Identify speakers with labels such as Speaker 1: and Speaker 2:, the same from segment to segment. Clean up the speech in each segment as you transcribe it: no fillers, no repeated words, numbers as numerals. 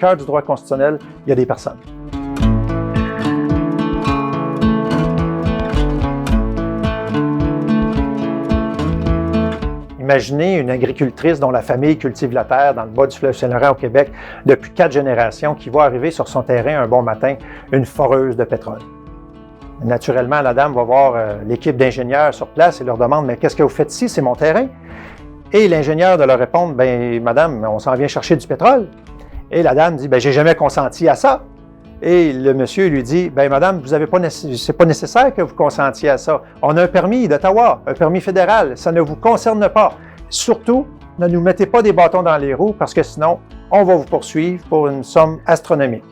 Speaker 1: cœur du droit constitutionnel, il y a des personnes. Imaginez une agricultrice dont la famille cultive la terre dans le bas du fleuve Saint-Laurent au Québec depuis 4 générations qui voit arriver sur son terrain un bon matin une foreuse de pétrole. Naturellement, la dame va voir l'équipe d'ingénieurs sur place et leur demande « Mais qu'est-ce que vous faites ici? C'est mon terrain. » Et l'ingénieur de leur répondre « Bien, madame, on s'en vient chercher du pétrole. » Et la dame dit « Bien, j'ai jamais consenti à ça. » Et le monsieur lui dit « Bien, madame, c'est pas nécessaire que vous consentiez à ça. On a un permis d'Ottawa, un permis fédéral. Ça ne vous concerne pas. Surtout, ne nous mettez pas des bâtons dans les roues parce que sinon, on va vous poursuivre pour une somme astronomique. »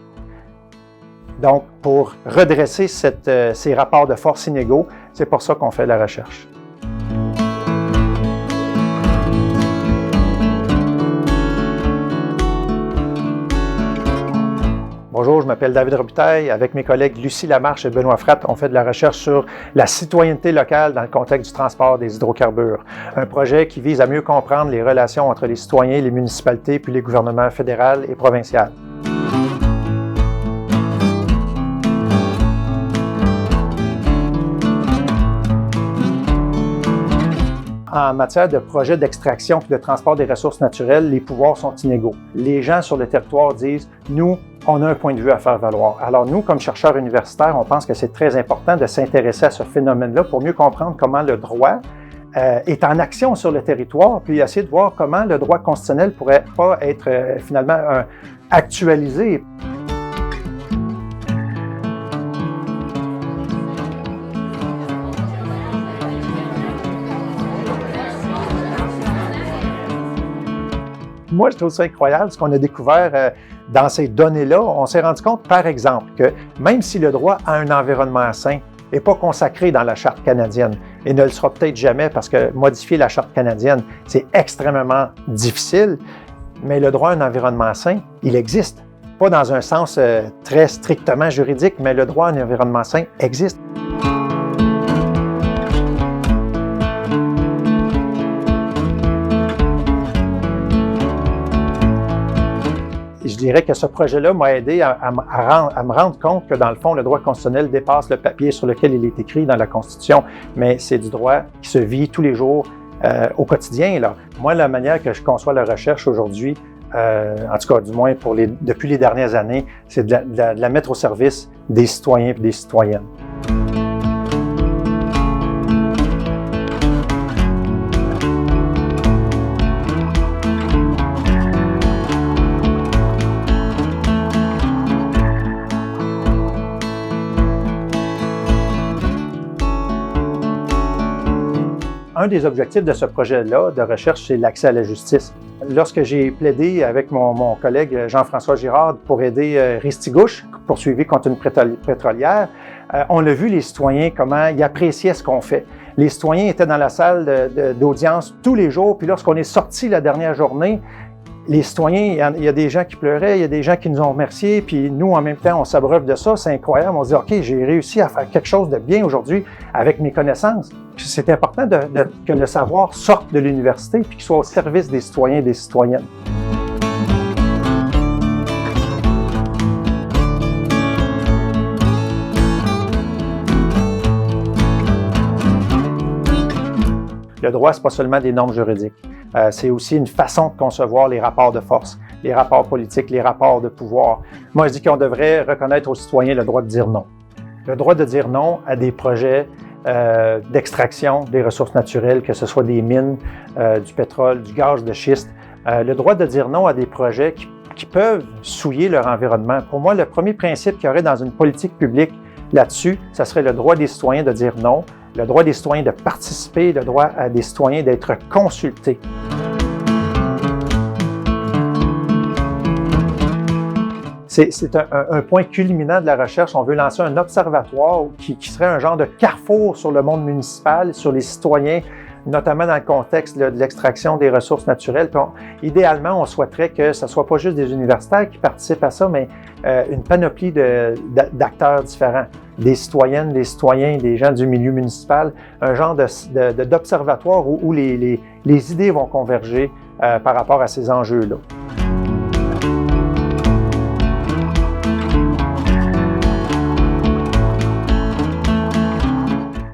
Speaker 1: Donc, pour redresser ces rapports de force inégaux, c'est pour ça qu'on fait la recherche. Bonjour, je m'appelle David Robitaille. Avec mes collègues Lucie Lamarche et Benoît Fratte, on fait de la recherche sur la citoyenneté locale dans le contexte du transport des hydrocarbures. Un projet qui vise à mieux comprendre les relations entre les citoyens, les municipalités puis les gouvernements fédéral et provincial. En matière de projets d'extraction et de transport des ressources naturelles, les pouvoirs sont inégaux. Les gens sur le territoire disent « Nous, on a un point de vue à faire valoir. » Alors nous, comme chercheurs universitaires, on pense que c'est très important de s'intéresser à ce phénomène-là pour mieux comprendre comment le droit est en action sur le territoire, puis essayer de voir comment le droit constitutionnel ne pourrait pas être finalement actualisé. Moi, je trouve ça incroyable ce qu'on a découvert dans ces données-là. On s'est rendu compte, par exemple, que même si le droit à un environnement sain n'est pas consacré dans la Charte canadienne, et ne le sera peut-être jamais parce que modifier la Charte canadienne, c'est extrêmement difficile, mais le droit à un environnement sain, il existe. Pas dans un sens très strictement juridique, mais le droit à un environnement sain existe. Je dirais que ce projet-là m'a aidé à me rendre compte que, dans le fond, le droit constitutionnel dépasse le papier sur lequel il est écrit dans la Constitution, mais c'est du droit qui se vit tous les jours au quotidien. Là. Moi, la manière que je conçois la recherche aujourd'hui, en tout cas du moins depuis les dernières années, c'est de la mettre au service des citoyens et des citoyennes. Un des objectifs de ce projet-là de recherche, c'est l'accès à la justice. Lorsque j'ai plaidé avec mon collègue Jean-François Girard pour aider Ristigouche, poursuivi contre une pétrolière, on a vu les citoyens, comment ils appréciaient ce qu'on fait. Les citoyens étaient dans la salle d'audience tous les jours, puis lorsqu'on est sorti la dernière journée, les citoyens, il y a des gens qui pleuraient, il y a des gens qui nous ont remerciés, puis nous, en même temps, on s'abreuve de ça, c'est incroyable. On se dit, OK, j'ai réussi à faire quelque chose de bien aujourd'hui avec mes connaissances. Puis c'est important que le savoir sorte de l'université, puis qu'il soit au service des citoyens et des citoyennes. Le droit, ce n'est pas seulement des normes juridiques. C'est aussi une façon de concevoir les rapports de force, les rapports politiques, les rapports de pouvoir. Moi, je dis qu'on devrait reconnaître aux citoyens le droit de dire non. Le droit de dire non à des projets d'extraction des ressources naturelles, que ce soit des mines, du pétrole, du gaz de schiste. Le droit de dire non à des projets qui peuvent souiller leur environnement. Pour moi, le premier principe qu'il y aurait dans une politique publique là-dessus, ce serait le droit des citoyens de dire non, le droit des citoyens de participer, le droit des citoyens d'être consultés. C'est un point culminant de la recherche. On veut lancer un observatoire qui serait un genre de carrefour sur le monde municipal, sur les citoyens, notamment dans le contexte de l'extraction des ressources naturelles. Puis idéalement, on souhaiterait que ce ne soit pas juste des universitaires qui participent à ça, mais une panoplie d'acteurs différents, des citoyennes, des citoyens, des gens du milieu municipal, un genre d'observatoire où les idées vont converger par rapport à ces enjeux-là.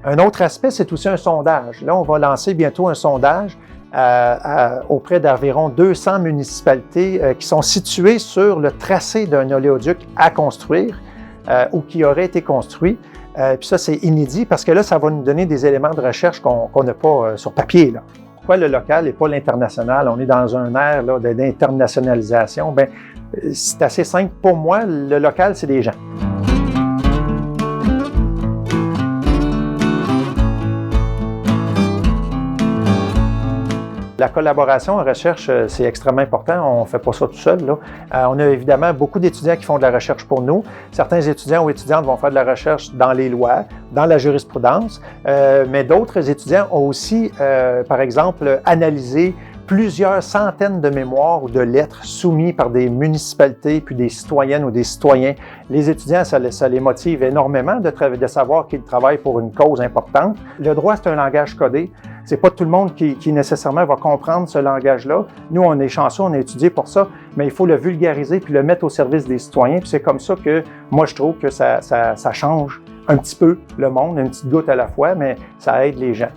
Speaker 1: Un autre aspect, c'est aussi un sondage. Là, on va lancer bientôt un sondage auprès d'environ 200 municipalités qui sont situées sur le tracé d'un oléoduc à construire ou qui aurait été construit. Puis ça, c'est inédit parce que là, ça va nous donner des éléments de recherche qu'on n'a pas sur papier. Là. Pourquoi le local et pas l'international? On est dans un ère d'internationalisation. Bien, c'est assez simple. Pour moi, le local, c'est des gens. La collaboration en recherche, c'est extrêmement important. On ne fait pas ça tout seul. Là. On a évidemment beaucoup d'étudiants qui font de la recherche pour nous. Certains étudiants ou étudiantes vont faire de la recherche dans les lois, dans la jurisprudence, mais d'autres étudiants ont aussi, par exemple, analysé plusieurs centaines de mémoires ou de lettres soumises par des municipalités, puis des citoyennes ou des citoyens. Les étudiants, ça les motive énormément de savoir qu'ils travaillent pour une cause importante. Le droit, c'est un langage codé. C'est pas tout le monde qui nécessairement va comprendre ce langage-là. Nous, on est chanceux, on a étudié pour ça, mais il faut le vulgariser puis le mettre au service des citoyens. Puis c'est comme ça que moi, je trouve que ça change un petit peu le monde, une petite goutte à la fois, mais ça aide les gens.